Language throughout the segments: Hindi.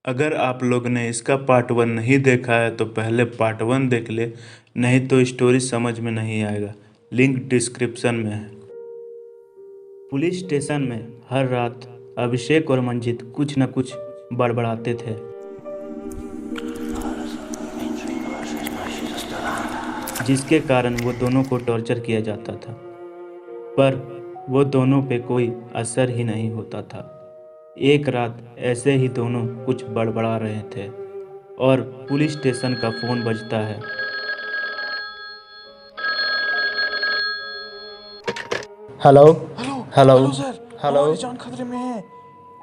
अगर आप लोग ने इसका पार्ट 1 नहीं देखा है तो पहले पार्ट 1 देख ले, नहीं तो स्टोरी समझ में नहीं आएगा। लिंक डिस्क्रिप्शन में है। पुलिस स्टेशन में हर रात अभिषेक और मंजित कुछ न कुछ बड़बड़ाते थे, जिसके कारण वो दोनों को टॉर्चर किया जाता था, पर वो दोनों पे कोई असर ही नहीं होता था। एक रात ऐसे ही दोनों कुछ बड़बड़ा रहे थे और पुलिस स्टेशन का फ़ोन बजता है। Hello. Hello hello. Hello sir, hello. हमारी जान खतरे में है।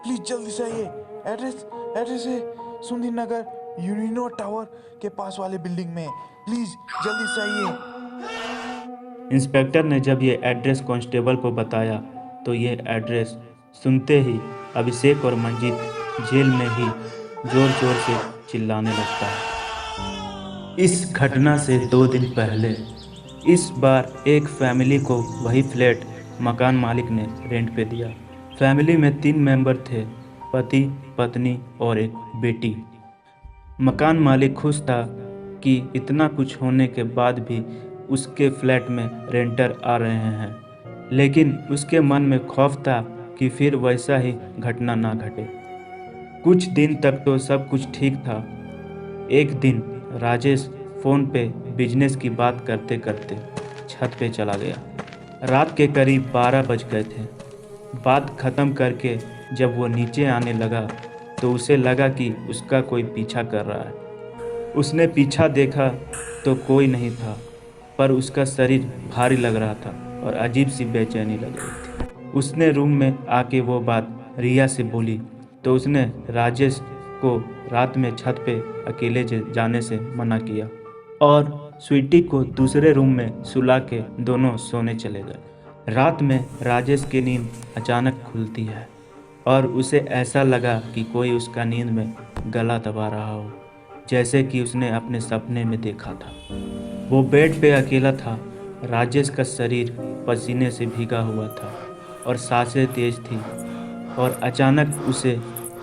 प्लीज जल्दी से आइए। एड्रेस एड्रेस है सुंदर नगर, यूनिनो टावर के पास वाले बिल्डिंग में। प्लीज जल्दी से आइए। इंस्पेक्टर ने जब ये एड्रेस कांस्टेबल को बताया तो ये एड्रेस सुनते ही अभिषेक और मंजीत जेल में ही जोर जोर से चिल्लाने लगता है। इस घटना से 2 दिन पहले इस बार एक फैमिली को वही फ्लैट मकान मालिक ने रेंट पे दिया। फैमिली में 3 मेंबर थे, पति, पत्नी और एक बेटी। मकान मालिक खुश था कि इतना कुछ होने के बाद भी उसके फ्लैट में रेंटर आ रहे हैं, लेकिन उसके मन में खौफ था कि फिर वैसा ही घटना ना घटे। कुछ दिन तक तो सब कुछ ठीक था। एक दिन राजेश फ़ोन पे बिजनेस की बात करते करते छत पे चला गया। रात के करीब 12 बज गए थे। बात ख़त्म करके जब वो नीचे आने लगा तो उसे लगा कि उसका कोई पीछा कर रहा है। उसने पीछा देखा तो कोई नहीं था, पर उसका शरीर भारी लग रहा था और अजीब सी बेचैनी लग रही थी। उसने रूम में आके वो बात रिया से बोली तो उसने राजेश को रात में छत पे अकेले जाने से मना किया और स्वीटी को दूसरे रूम में सुला के दोनों सोने चले गए। रात में राजेश की नींद अचानक खुलती है और उसे ऐसा लगा कि कोई उसका नींद में गला दबा रहा हो, जैसे कि उसने अपने सपने में देखा था। वो बेड पे अकेला था। राजेश का शरीर पसीने से भीगा हुआ था और सांसें तेज थी और अचानक उसे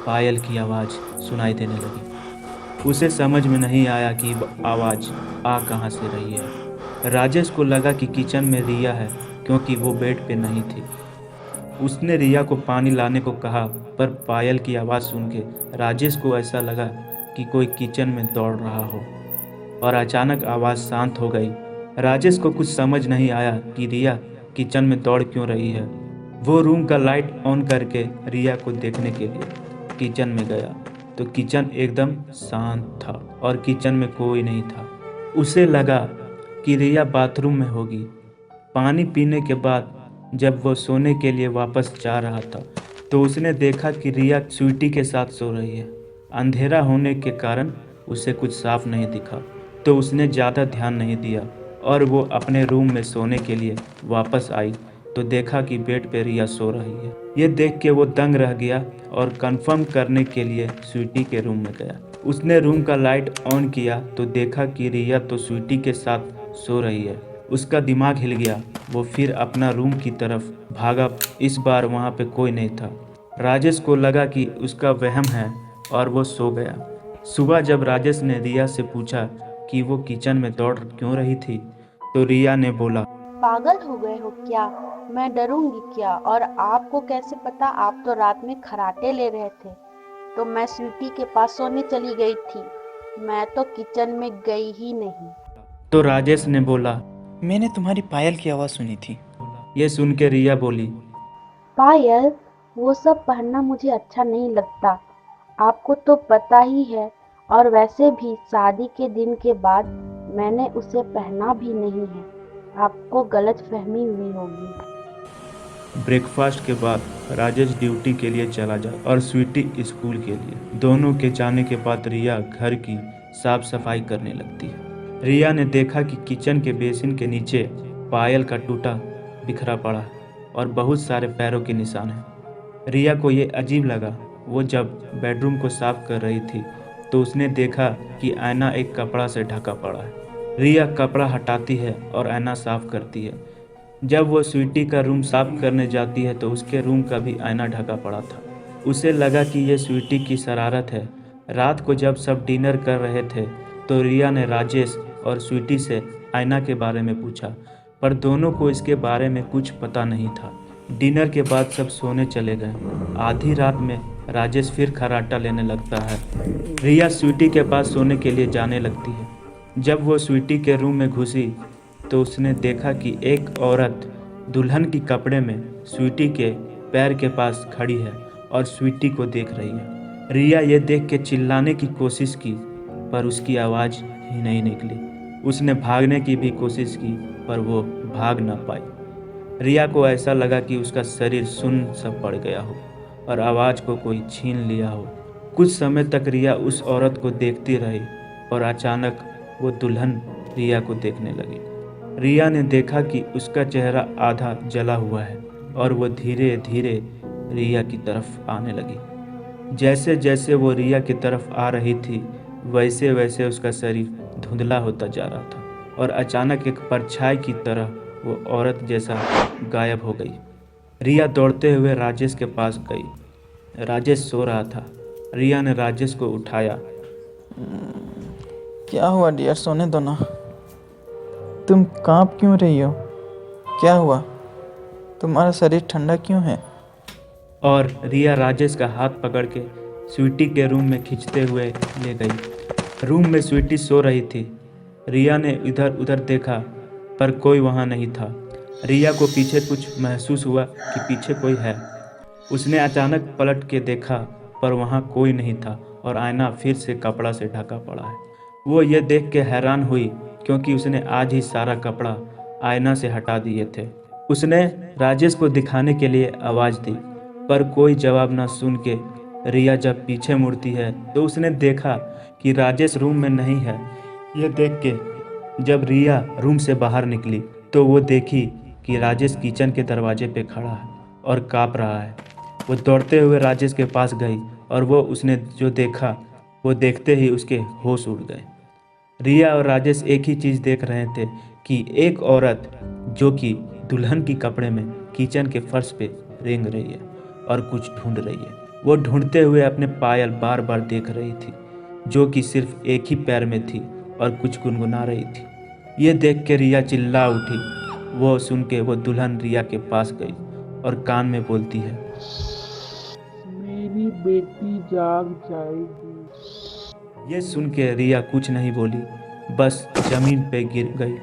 पायल की आवाज़ सुनाई देने लगी। उसे समझ में नहीं आया कि आवाज़ आ कहाँ से रही है। राजेश को लगा कि किचन में रिया है, क्योंकि वो बेड पे नहीं थी। उसने रिया को पानी लाने को कहा, पर पायल की आवाज़ सुन के राजेश को ऐसा लगा कि कोई किचन में दौड़ रहा हो और अचानक आवाज़ शांत हो गई। राजेश को कुछ समझ नहीं आया कि रिया किचन में दौड़ क्यों रही है। वो रूम का लाइट ऑन करके रिया को देखने के लिए किचन में गया तो किचन एकदम शांत था और किचन में कोई नहीं था। उसे लगा कि रिया बाथरूम में होगी। पानी पीने के बाद जब वो सोने के लिए वापस जा रहा था तो उसने देखा कि रिया स्वीटी के साथ सो रही है। अंधेरा होने के कारण उसे कुछ साफ नहीं दिखा, तो उसने ज़्यादा ध्यान नहीं दिया और वो अपने रूम में सोने के लिए वापस आई तो देखा कि बेड पे रिया सो रही है। ये देख के वो दंग रह गया और कंफर्म करने के लिए स्वीटी के रूम में गया। उसने रूम का लाइट ऑन किया तो देखा कि रिया तो स्वीटी के साथ सो रही है। उसका दिमाग हिल गया। वो फिर अपना रूम की तरफ भागा। इस बार वहाँ पे कोई नहीं था। राजेश को लगा कि उसका वहम है और वो सो गया। सुबह जब राजेश ने रिया से पूछा कि वो किचन में दौड़ क्यों रही थी तो रिया ने बोला, पागल हो गए हो क्या? मैं डरूंगी क्या? और आपको कैसे पता? आप तो रात में खर्राटे ले रहे थे। तो मैं स्वीटी के पास सोने चली गई थी। मैं तो किचन में गई ही नहीं। तो राजेश ने बोला। मैंने तुम्हारी पायल की आवाज़ सुनी थी। ये सुन के रिया बोली, पायल, वो सब पहनना मुझे अच्छा नहीं लगता। आपको तो पता ही है। और वैसे भी शादी के दिन के बाद मैंने उसे पहना भी नहीं है। आपको गलतफहमी हुई होगी। ब्रेकफास्ट के बाद राजेश ड्यूटी के लिए चला जाता और स्वीटी स्कूल के लिए। दोनों के जाने के बाद रिया घर की साफ सफाई करने लगती है। रिया ने देखा कि किचन के बेसिन के नीचे पायल का टूटा बिखरा पड़ा है और बहुत सारे पैरों के निशान हैं। रिया को ये अजीब लगा। वो जब बेडरूम को साफ कर रही थी तो उसने देखा कि आईना एक कपड़ा से ढका पड़ा है। रिया कपड़ा हटाती है और आईना साफ करती है। जब वो स्वीटी का रूम साफ करने जाती है तो उसके रूम का भी आईना ढका पड़ा था। उसे लगा कि ये स्वीटी की शरारत है, रात को जब सब डिनर कर रहे थे तो रिया ने राजेश और स्वीटी से आयना के बारे में पूछा, पर दोनों को इसके बारे में कुछ पता नहीं था। डिनर के बाद सब सोने चले गए। आधी रात में राजेश फिर खर्राटा लेने लगता है। रिया स्वीटी के पास सोने के लिए जाने लगती है। जब वो स्वीटी के रूम में घुसी तो उसने देखा कि एक औरत दुल्हन की कपड़े में स्वीटी के पैर के पास खड़ी है और स्वीटी को देख रही है। रिया ये देख के चिल्लाने की कोशिश की, पर उसकी आवाज़ ही नहीं निकली। उसने भागने की भी कोशिश की, पर वो भाग ना पाई। रिया को ऐसा लगा कि उसका शरीर सुन्न सा पड़ गया हो और आवाज़ को कोई छीन लिया हो। कुछ समय तक रिया उस औरत को देखती रही और अचानक वो दुल्हन रिया को देखने लगी। रिया ने देखा कि उसका चेहरा आधा जला हुआ है और वो धीरे धीरे रिया की तरफ आने लगी। जैसे जैसे वो रिया की तरफ आ रही थी वैसे वैसे उसका शरीर धुंधला होता जा रहा था और अचानक एक परछाई की तरह वो औरत जैसा गायब हो गई। रिया दौड़ते हुए राजेश के पास गई। राजेश सो रहा था। रिया ने राजेश को उठाया। क्या हुआ डियर, सोने दो ना। तुम कांप क्यों रही हो? क्या हुआ? तुम्हारा शरीर ठंडा क्यों है? और रिया राजेश का हाथ पकड़ के स्वीटी के रूम में खींचते हुए ले गई। रूम में स्वीटी सो रही थी। रिया ने इधर उधर देखा पर कोई वहाँ नहीं था। रिया को पीछे कुछ महसूस हुआ कि पीछे कोई है। उसने अचानक पलट के देखा पर वहाँ कोई नहीं था और आईना फिर से कपड़ा से ढका पड़ा है। वो ये देख के हैरान हुई क्योंकि उसने आज ही सारा कपड़ा आईना से हटा दिए थे। उसने राजेश को दिखाने के लिए आवाज़ दी पर कोई जवाब न सुन के रिया जब पीछे मुड़ती है तो उसने देखा कि राजेश रूम में नहीं है। यह देख के जब रिया रूम से बाहर निकली तो वो देखी कि राजेश किचन के दरवाजे पे खड़ा है और काँप रहा है। वो दौड़ते हुए राजेश के पास गई और वो उसने जो देखा वो देखते ही उसके होश उड़ गए। रिया और राजेश एक ही चीज़ देख रहे थे कि एक औरत जो कि दुल्हन की कपड़े में किचन के फर्श पे रेंग रही है और कुछ ढूंढ रही है। वो ढूंढते हुए अपने पायल बार बार देख रही थी जो कि सिर्फ एक ही पैर में थी और कुछ गुनगुना रही थी। ये देख के रिया चिल्ला उठी। वो सुन के वो दुल्हन रिया के पास गई और कान में बोलती है, मेरी बेटी जाग जाएगी। ये सुन के रिया कुछ नहीं बोली, बस जमीन पे गिर गई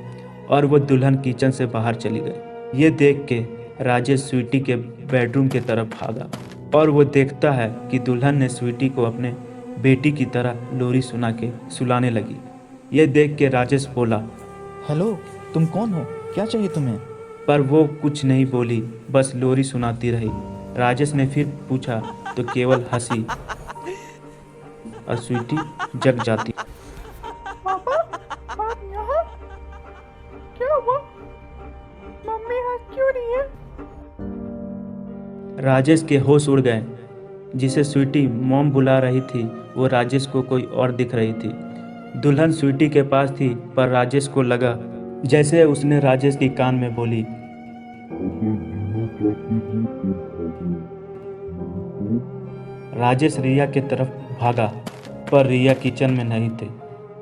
और वो दुल्हन किचन से बाहर चली गई। ये देख के राजेश स्वीटी के बेडरूम की तरफ भागा और वो देखता है कि दुल्हन ने स्वीटी को अपने बेटी की तरह लोरी सुना के सुलाने लगी। ये देख के राजेश बोला, हेलो, तुम कौन हो? क्या चाहिए तुम्हें? पर वो कुछ नहीं बोली, बस लोरी सुनाती रही। राजेश ने फिर पूछा तो केवल हंसी और स्वीटी जग जाती। पापा, आप यहाँ? क्या हुआ? मम्मी हंस क्यों रही है? राजेश के होश उड़ गए। जिसे स्वीटी मॉम बुला रही थी वो राजेश को कोई और दिख रही थी। दुल्हन स्वीटी के पास थी पर राजेश को लगा जैसे उसने राजेश की कान में बोली, राजेश रिया के तरफ भागा पर रिया किचन में नहीं थे।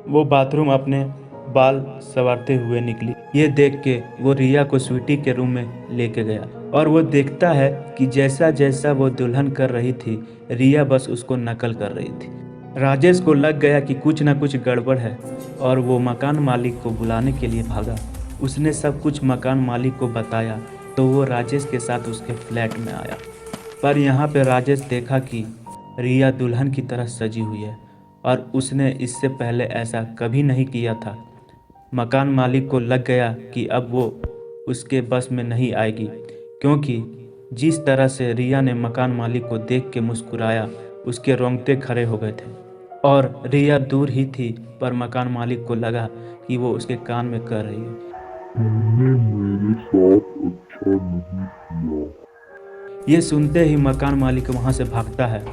वो बाथरूम अपने बाल संवारते हुए निकली। ये देख के वो रिया को स्वीटी के रूम में लेके गया और वो देखता है कि जैसा जैसा वो दुल्हन कर रही थी रिया बस उसको नकल कर रही थी। राजेश को लग गया कि कुछ ना कुछ गड़बड़ है और वो मकान मालिक को बुलाने के लिए भागा। उसने सब कुछ मकान मालिक को बताया तो वो राजेश के साथ उसके फ्लैट में आया। पर यहाँ पे राजेश देखा कि रिया दुल्हन की तरह सजी हुई है और उसने इससे पहले ऐसा कभी नहीं किया था। मकान मालिक को लग गया कि अब वो उसके बस में नहीं आएगी, क्योंकि जिस तरह से रिया ने मकान मालिक को देख के मुस्कुराया उसके रोंगटे खड़े हो गए थे। और रिया दूर ही थी पर मकान मालिक को लगा कि वो उसके कान में कह रही है, तुमने मेरे साथ अच्छा नहीं किया। ये सुनते ही मकान मालिक वहाँ से भागता है।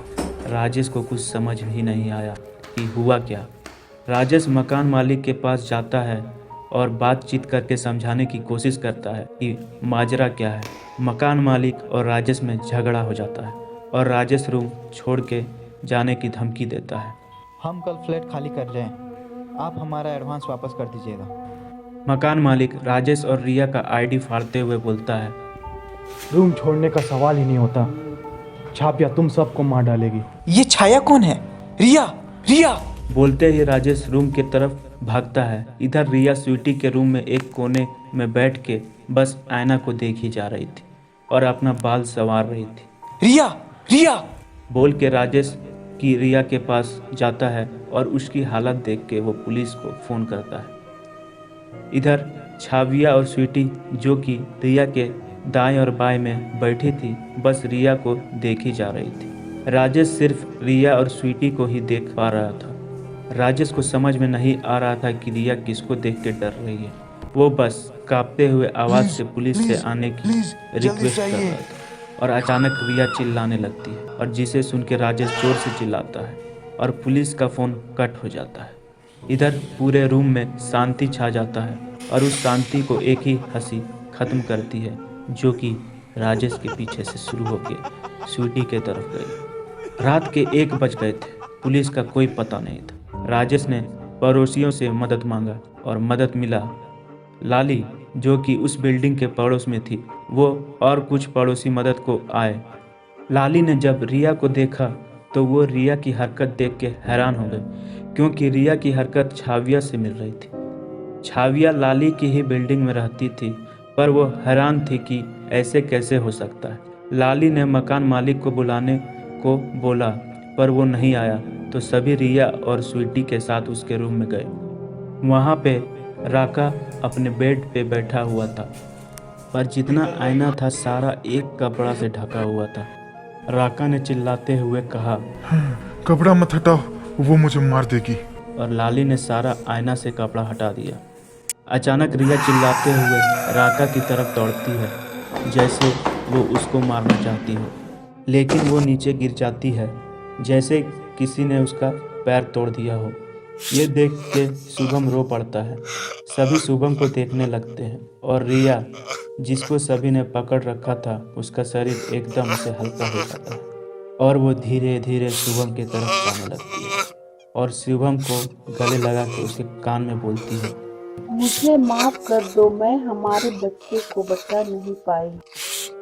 राजेश को कुछ समझ ही नहीं आया कि हुआ क्या। राजेश मकान मालिक के पास जाता है और बातचीत करके समझाने की कोशिश करता है कि माजरा क्या है। मकान मालिक और राजेश में झगड़ा हो जाता है और राजेश रूम छोड़ के जाने की धमकी देता है। हम कल फ्लैट खाली कर रहे हैं, आप हमारा एडवांस वापस कर दीजिएगा। मकान मालिक राजेश और रिया का आईडी फाड़ते हुए बोलता है। रूम छोड़ने का सवाल ही नहीं होता, छापिया तुम सबको मार डालेगी। ये छाया कौन है? रिया, रिया! बोलते ही राजेश रूम की तरफ भागता है। इधर रिया स्वीटी के रूम में एक कोने में बैठ के बस आईना को देखी जा रही थी और अपना बाल संवार रही थी। रिया, रिया! बोल के राजेश की रिया के पास जाता है और उसकी हालत देख के वो पुलिस को फ़ोन करता है। इधर छाविया और स्वीटी जो कि रिया के दाएं और बाएं में बैठी थी बस रिया को देखी जा रही थी। राजेश सिर्फ रिया और स्वीटी को ही देख पा रहा था। राजेश को समझ में नहीं आ रहा था कि रिया किसको देख के डर रही है। वो बस कांपते हुए आवाज़ से पुलिस से आने की रिक्वेस्ट कर रहा था और अचानक रिया चिल्लाने लगती है और जिसे सुन के राजेश जोर से चिल्लाता है और पुलिस का फ़ोन कट हो जाता है। इधर पूरे रूम में शांति छा जाता है और उस शांति को एक ही हंसी ख़त्म करती है जो कि राजेश के पीछे से शुरू होकर स्वीटी के तरफ गई। रात के 1 बज गए थे। पुलिस का कोई पता नहीं था। राजेश ने पड़ोसियों से मदद मांगा और मदद मिला। लाली जो कि उस बिल्डिंग के पड़ोस में थी वो और कुछ पड़ोसी मदद को आए। लाली ने जब रिया को देखा तो वो रिया की हरकत देख के हैरान हो गई क्योंकि रिया की हरकत छाविया से मिल रही थी। छाविया लाली की ही बिल्डिंग में रहती थी पर वो हैरान थी कि ऐसे कैसे हो सकता है। लाली ने मकान मालिक को बुलाने को बोला पर वो नहीं आया तो सभी रिया और स्वीटी के साथ उसके रूम में गए। वहाँ पे राका अपने बेड पे बैठा हुआ था पर जितना आईना था सारा एक कपड़ा से ढका हुआ था। राका ने चिल्लाते हुए कहा, कपड़ा मत हटाओ, वो मुझे मार देगी। और लाली ने सारा आईना से कपड़ा हटा दिया। अचानक रिया चिल्लाते हुए राका की तरफ दौड़ती है जैसे वो उसको मारना चाहती हो, लेकिन वो नीचे गिर जाती है जैसे किसी ने उसका पैर तोड़ दिया हो। ये देख के शुभम रो पड़ता है। सभी शुभम को देखने लगते हैं और रिया जिसको सभी ने पकड़ रखा था उसका शरीर एकदम से हल्का हो जाता है और वो धीरे धीरे शुभम की तरफ जाने लगती है और शुभम को गले लगा के उसके कान में बोलती है, मुझे माफ कर दो, मैं हमारे बच्चे को बचा नहीं पाई।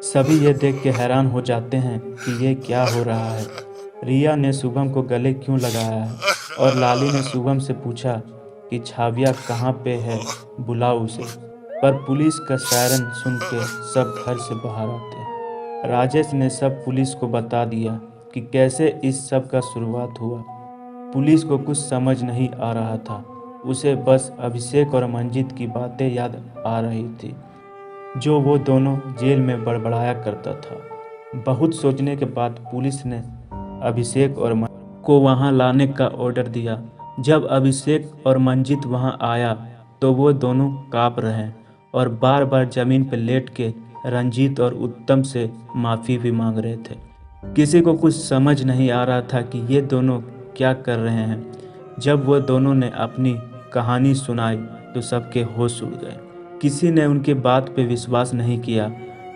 सभी ये देख के हैरान हो जाते हैं कि ये क्या हो रहा है। रिया ने शुभम को गले क्यों लगाया है और लाली ने शुभम से पूछा कि छाविया कहाँ पे है, बुलाओ उसे। पर पुलिस का सायरन सुन के सब घर से बाहर आते हैं। राजेश ने सब पुलिस को बता दिया कि कैसे इस सब का शुरुआत हुआ। पुलिस को कुछ समझ नहीं आ रहा था। उसे बस अभिषेक और मंजीत की बातें याद आ रही थी जो वो दोनों जेल में बड़बड़ाया करता था। बहुत सोचने के बाद पुलिस ने अभिषेक और को वहां लाने का ऑर्डर दिया। जब अभिषेक और मंजीत वहां आया तो वो दोनों काँप रहे और बार बार ज़मीन पर लेट के रंजीत और उत्तम से माफ़ी भी मांग रहे थे। किसी को कुछ समझ नहीं आ रहा था कि ये दोनों क्या कर रहे हैं। जब वो दोनों ने अपनी कहानी सुनाई तो सबके होश उड़ गए। किसी ने उनकी बात पे विश्वास नहीं किया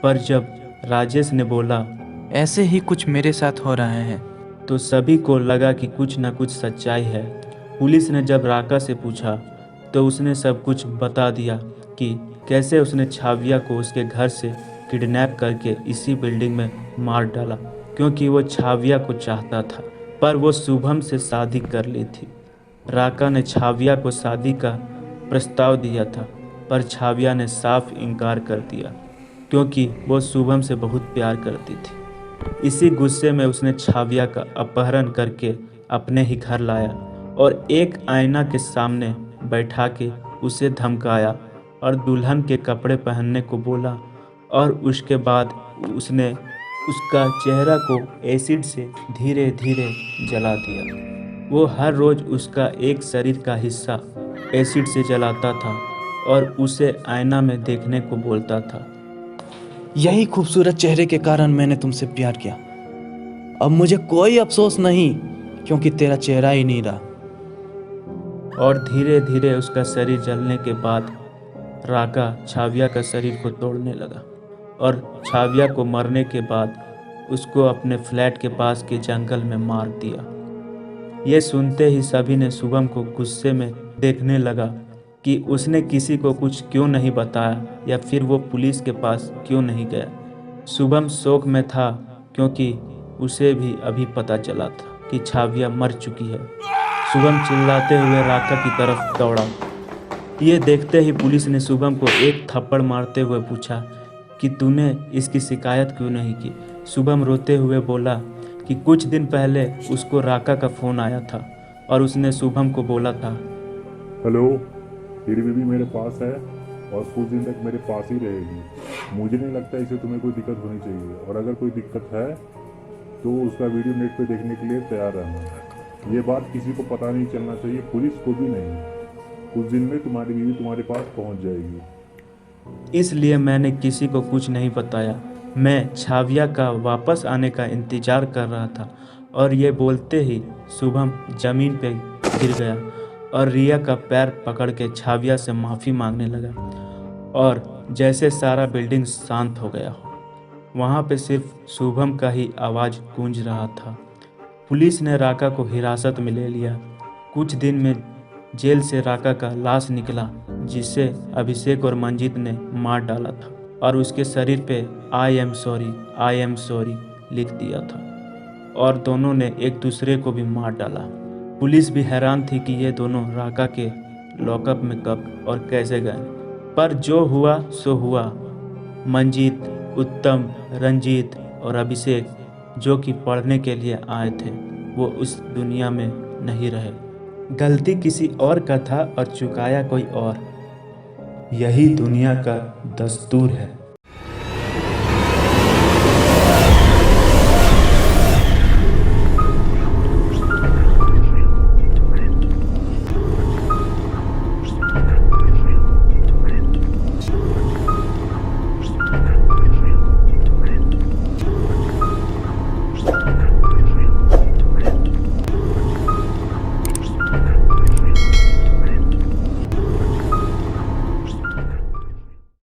पर जब राजेश ने बोला ऐसे ही कुछ मेरे साथ हो रहा है तो सभी को लगा कि कुछ न कुछ सच्चाई है। पुलिस ने जब राका से पूछा तो उसने सब कुछ बता दिया कि कैसे उसने छाविया को उसके घर से किडनैप करके इसी बिल्डिंग में मार डाला क्योंकि वो छाविया को चाहता था पर वो शुभम से शादी कर ली थी। राका ने छाविया को शादी का प्रस्ताव दिया था पर छाविया ने साफ इनकार कर दिया क्योंकि वो शुभम से बहुत प्यार करती थी। इसी गुस्से में उसने छाविया का अपहरण करके अपने ही घर लाया और एक आईना के सामने बैठा के उसे धमकाया और दुल्हन के कपड़े पहनने को बोला और उसके बाद उसने उसका चेहरा को एसिड से धीरे धीरे जला दिया। वो हर रोज़ उसका एक शरीर का हिस्सा एसिड से जलाता था और उसे आईना में देखने को बोलता था, यही खूबसूरत चेहरे के कारण मैंने तुमसे प्यार किया। अब मुझे कोई अफसोस नहीं क्योंकि तेरा चेहरा ही नहीं रहा। और धीरे धीरे उसका शरीर जलने के बाद राका छाविया का शरीर को तोड़ने लगा और छाविया को मरने के बाद उसको अपने फ्लैट के पास के जंगल में मार दिया। ये सुनते ही सभी ने शुभम को गुस्से में देखने लगा कि उसने किसी को कुछ क्यों नहीं बताया या फिर वो पुलिस के पास क्यों नहीं गया। शुभम शोक में था क्योंकि उसे भी अभी पता चला था कि छाविया मर चुकी है। शुभम चिल्लाते हुए राका की तरफ दौड़ा। ये देखते ही पुलिस ने शुभम को एक थप्पड़ मारते हुए पूछा कि तूने इसकी शिकायत क्यों नहीं की। शुभम रोते हुए बोला कि कुछ दिन पहले उसको राका का फ़ोन आया था और उसने शुभम को बोला था, हेलो, तेरी बेबी मेरे पास है और कुछ दिन तक मेरे पास ही रहेगी। मुझे नहीं लगता इसे तुम्हें कोई दिक्कत होनी चाहिए, और अगर कोई दिक्कत है तो उसका वीडियो नेट पे देखने के लिए तैयार रहना। ये बात किसी को पता नहीं चलना चाहिए, पुलिस को भी नहीं। कुछ दिन में तुम्हारी बीवी तुम्हारे पास पहुंच जाएगी। इसलिए मैंने किसी को कुछ नहीं बताया। मैं छाविया का वापस आने का इंतज़ार कर रहा था। और ये बोलते ही शुभम ज़मीन पे गिर गया और रिया का पैर पकड़ के छाविया से माफ़ी मांगने लगा। और जैसे सारा बिल्डिंग शांत हो गया हो, वहाँ पे सिर्फ शुभम का ही आवाज़ गूंज रहा था। पुलिस ने राका को हिरासत में ले लिया। कुछ दिन में जेल से राका का लाश निकला, जिसे अभिषेक और मंजीत ने मार डाला था और उसके शरीर पे आई एम सॉरी लिख दिया था, और दोनों ने एक दूसरे को भी मार डाला। पुलिस भी हैरान थी कि ये दोनों राका के लॉकअप में कब और कैसे गए, पर जो हुआ सो हुआ। मंजीत, उत्तम, रंजीत और अभिषेक, जो कि पढ़ने के लिए आए थे, वो उस दुनिया में नहीं रहे। गलती किसी और का था और चुकाया कोई और। यही दुनिया का दस्तूर है।